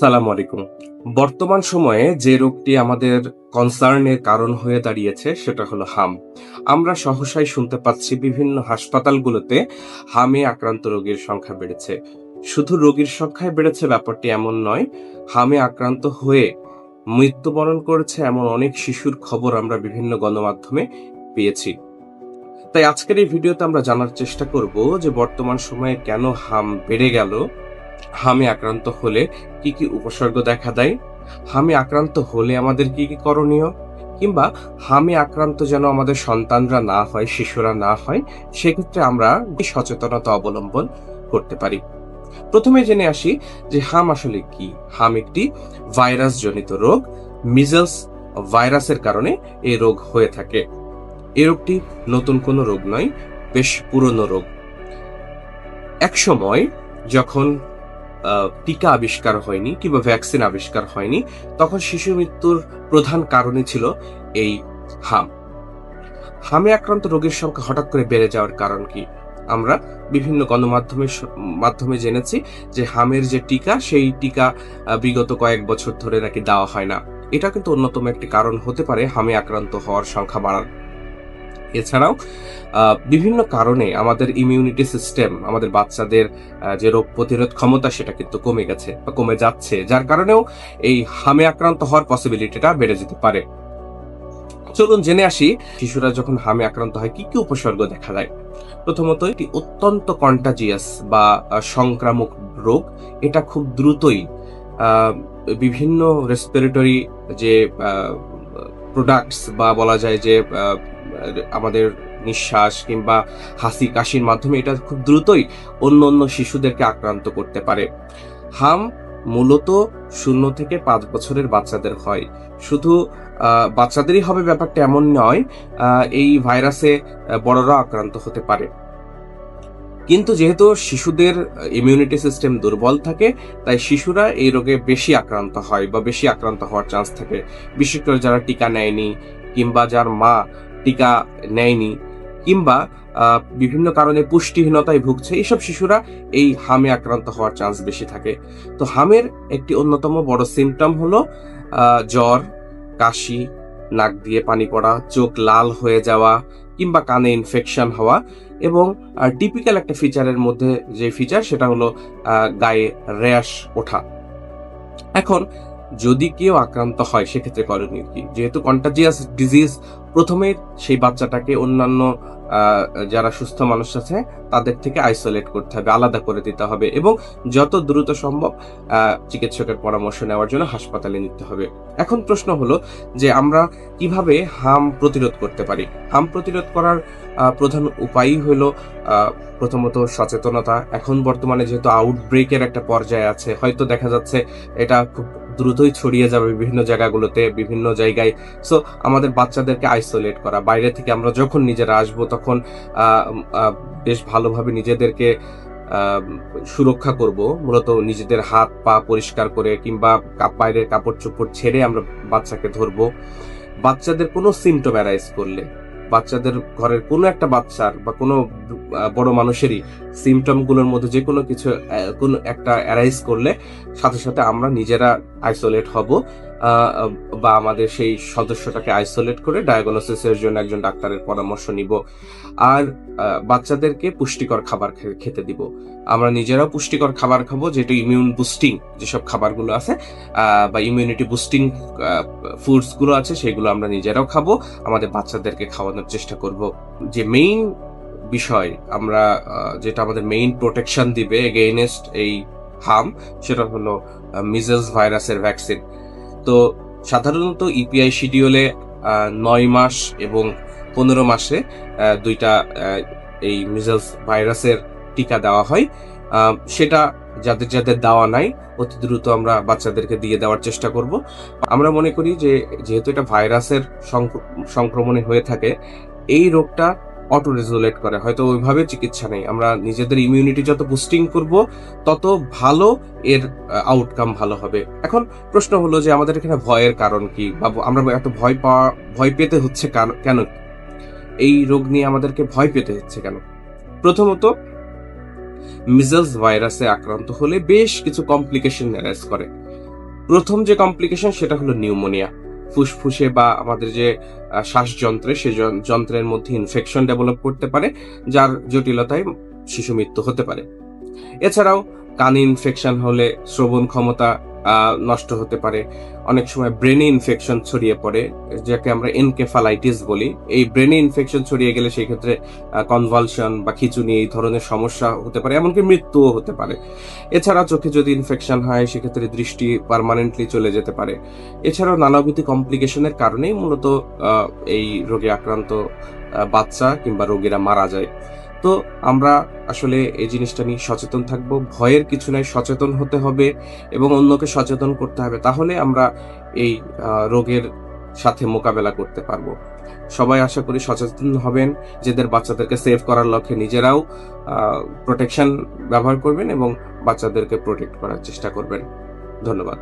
সালাম আলাইকুম। বর্তমান সময়ে যে রোগটি আমাদের কনসার্নের কারণ হয়ে দাঁড়িয়েছে সেটা হলো হাম। আমরা সহসাই শুনতে পাচ্ছি বিভিন্ন হাসপাতালগুলোতে হামে আক্রান্ত রোগীর সংখ্যা বেড়েছে। শুধু রোগীর সংখ্যায় বেড়েছে ব্যাপারটি এমন নয়, হামে আক্রান্ত হয়ে মৃত্যুবরণ করেছে এমন অনেক শিশুর খবর আমরা বিভিন্ন গণমাধ্যমে পেয়েছি। তাই আজকের এই ভিডিওতে আমরা জানার চেষ্টা করব যে বর্তমান সময়ে কেন হাম বেড়ে গেল, হামে আক্রান্ত হলে কি কি উপসর্গ দেখা দেয়, হামে আক্রান্ত হলে আমাদের কি কি করণীয়, কিংবা হামে আক্রান্ত যেন আমাদের সন্তানরা না হয়, শিশুরা না হয়, সেক্ষেত্রে আমরা কি সচেতনতা অবলম্বন করতে পারি। প্রথমে জেনে আসি যে হাম আসলে কি। হাম একটি ভাইরাস জনিত রোগ। মিজলস ভাইরাসের কারণে এই রোগ হয়ে থাকে। এই রোগটি নতুন কোনো রোগ নয়, বেশ পুরনো রোগ। এক সময় যখন টিকা আবিষ্কার হয়নি কিংবা ভ্যাকসিন আবিষ্কার হয়নি, তখন শিশু মৃত্যুর প্রধান কারণই ছিল এই হাম। হামে আক্রান্ত রোগীর সংখ্যা হঠাৎ করে বেড়ে যাওয়ার কারণ কি? আমরা বিভিন্ন মাধ্যমে জেনেছি যে হামের যে টিকা, সেই টিকা বিগত কয়েক বছর ধরে নাকি দেওয়া হয় না। এটা কিন্তু অন্যতম একটি কারণ হতে পারে হামে আক্রান্ত হওয়ার সংখ্যা বাড়ার। এছাড়াও বিভিন্ন কারণে আমাদের ইমিউনিটি সিস্টেম, আমাদের বাচ্চাদের যে রোগ প্রতিরোধ ক্ষমতা, সেটা কিন্তু কমে গেছে বা কমে যাচ্ছে, যার কারণেও এই হামে আক্রান্ত হওয়ার পসিবিলিটিটা বেড়ে যেতে পারে। চলুন জেনে আসি শিশুরা যখন হামে আক্রান্ত হয় কি কি উপসর্গ দেখা যায়। প্রথমত, এটি অত্যন্ত কন্টাজিয়াস বা সংক্রামক রোগ। এটা খুব দ্রুতই বিভিন্ন রেসপিরেটরি যে প্রোডাক্টস বা বলা যায় যে আমাদের নিঃশ্বাস কিংবা হাসি কাশির মাধ্যমে এটা খুব দ্রুতই অন্য শিশুদেরকে আক্রান্ত করতে পারে। হাম মূলত 0 থেকে 5 বছরের বাচ্চাদের হয়। শুধু বাচ্চাদেরই হবে ব্যাপারটা এমন নয়, এই ভাইরাসে বড়রা আক্রান্ত হতে পারে। কিন্তু যেহেতু শিশুদের ইমিউনিটি সিস্টেম দুর্বল থাকে, তাই শিশুরা এই রোগে বেশি আক্রান্ত হয় বা বেশি আক্রান্ত হওয়ার চান্স থাকে। বিশেষ করে যারা টিকা নেয়নি কিংবা যার মা টিকা নেয়নি কিংবা বিভিন্ন কারণে পুষ্টিহীনতায় ভুগছে, এইসব শিশুরা এই হামে আক্রান্ত হওয়ার চান্স বেশি থাকে। তো হামের একটি অন্যতম বড় সিমটম হলো জ্বর, কাশি, নাক দিয়ে পানি পড়া, চোখ লাল হয়ে যাওয়া কিংবা কানে ইনফেকশন হওয়া, এবং টিপিক্যাল একটা ফিচারের মধ্যে যে ফিচার সেটা হলো গায়ে র্যাশ ওঠা। এখন যদি কেউ আক্রান্ত হয় সেক্ষেত্রে করণীয় কি? যেহেতু কন্টাজিয়াস ডিজিজ, প্রথমে সেই বাচ্চাটাকে অন্যান্য যারা সুস্থ মানুষ আছে তাদের থেকে আইসোলেট করতে হবে, আলাদা করে দিতে হবে, এবং যত দ্রুত সম্ভব চিকিৎসকের পরামর্শ নেওয়ার জন্য হাসপাতালে নিতে হবে। এখন প্রশ্ন হলো যে আমরা কিভাবে হাম প্রতিরোধ করতে পারি। হাম প্রতিরোধ করার প্রধান উপায়ই হলো প্রথমত সচেতনতা। এখন বর্তমানে যেহেতু আউটব্রেকের একটা পর্যায়ে আছে, হয়তো দেখা যাচ্ছে এটা খুব দ্রুতই ছড়িয়ে যাবে বিভিন্ন জায়গাগুলোতে, বিভিন্ন জায়গায়। সো আমাদের বাচ্চাদেরকে আইসোলেট করা, বাইরে থেকে আমরা যখন নিজেরা আসবো তখন বেশ ভালোভাবে নিজেদেরকে সুরক্ষা করব। মূলত নিজেদের হাত পা পরিষ্কার করে কিংবা বাইরের কাপড় চোপড় ছেড়ে আমরা বাচ্চাকে ধরবো। বাচ্চাদের কোনো সিমটম অ্যারাইজ করলে, বাচ্চাদের ঘরের কোনো একটা বাচ্চার বা কোনো বড় মানুষেরই সিমটম গুলোর মধ্যে যে কোনো কিছু কোনো একটা অ্যারাইজ করলে সাথে সাথে আমরা নিজেরা আইসোলেট হব, বা আমাদের সেই সদস্যটাকে আইসোলেট করে ডায়াগনোসিসের জন্য একজন ডাক্তারের পরামর্শ নিব। আর বাচ্চাদেরকে পুষ্টিকর খাবার খেতে দিব। আমরা নিজেরাও পুষ্টিকর খাবার খাবো, যেটা ইমিউন বুস্টিং যেসব খাবারগুলো আছে বা ইমিউনিটি বুস্টিং ফুডস গুলো আছে, সেগুলো আমরা নিজেরাও খাবো, আমাদের বাচ্চাদেরকে খাওয়ানোর চেষ্টা করব। যে মেইন বিষয়, আমরা যেটা আমাদের মেইন প্রোটেকশন দিবে এগেইনস্ট এই হাম, সেটা হলো মিজলস ভাইরাসের ভ্যাকসিন। তো সাধারণত ইপিআই শিডিউলে 9 মাস এবং 15 মাসে দুইটা এই মিজলস ভাইরাসের টিকা দেওয়া হয়। সেটা যাদের যাদের দেওয়া নাই, অতি দ্রুত আমরা বাচ্চাদেরকে দিয়ে দেওয়ার চেষ্টা করব। আমরা মনে করি যে যেহেতু এটা ভাইরাসের সংক্রমণে হয়ে থাকে, এই রোগটা অটো রেজুলেট করে, হয়তো ওইভাবে চিকিৎসা নেই। আমরা নিজেদের ইমিউনিটি যত বুস্টিং করব তত ভালো এর আউটকাম ভালো হবে। এখন প্রশ্ন হলো যে আমাদের এখানে ভয়ের কারণ কি, বা আমরা এত ভয় পেতে হচ্ছে কেন? এই রোগ নিয়ে আমাদেরকে ভয় পেতে হচ্ছে কেন? প্রথমত, মিজলস ভাইরাসে আক্রান্ত হলে বেশ কিছু কমপ্লিকেশন অ্যারাইজ করে। প্রথম যে কমপ্লিকেশন সেটা হলো নিউমোনিয়া। ফুসফুসে বা আমাদের যে শ্বাসযন্ত্রে, সেই যন্ত্রের মধ্যে ইনফেকশন ডেভেলপ করতে পারে, যার জটিলতায় শিশু মৃত্যু হতে পারে। এছাড়াও কানে ইনফেকশন হলে শ্রবণ ক্ষমতা নষ্ট হতে পারে। অনেক সময় ব্রেনে ইনফেকশন ছড়িয়ে পড়ে, যাকে আমরা এনকেফালাইটিস বলি। এই ব্রেনে ইনফেকশন ছড়িয়ে গেলে সেই ক্ষেত্রে কনভালশন বা খিঁচুনি এই ধরনের সমস্যা হতে পারে, এমনকি মৃত্যুও হতে পারে। এছাড়া চোখে যদি ইনফেকশন হয় সেক্ষেত্রে দৃষ্টি পার্মানেন্টলি চলে যেতে পারে। এছাড়াও নানাবিধ কমপ্লিকেশনের কারণেই মূলত এই রোগে আক্রান্ত বাচ্চা কিংবা রোগীরা মারা যায়। তো আমরা আসলে এই জিনিসটা নিয়ে সচেতন থাকবো। ভয়ের কিছু নাই, সচেতন হতে হবে এবং অন্যকে সচেতন করতে হবে। তাহলে আমরা এই রোগের সাথে মোকাবেলা করতে পারবো। সবাই আশা করি সচেতন হবেন, নিজেদের বাচ্চাদেরকে সেভ করার লক্ষ্যে নিজেরাও প্রোটেকশন ব্যবহার করবেন এবং বাচ্চাদেরকে প্রোটেক্ট করার চেষ্টা করবেন। ধন্যবাদ।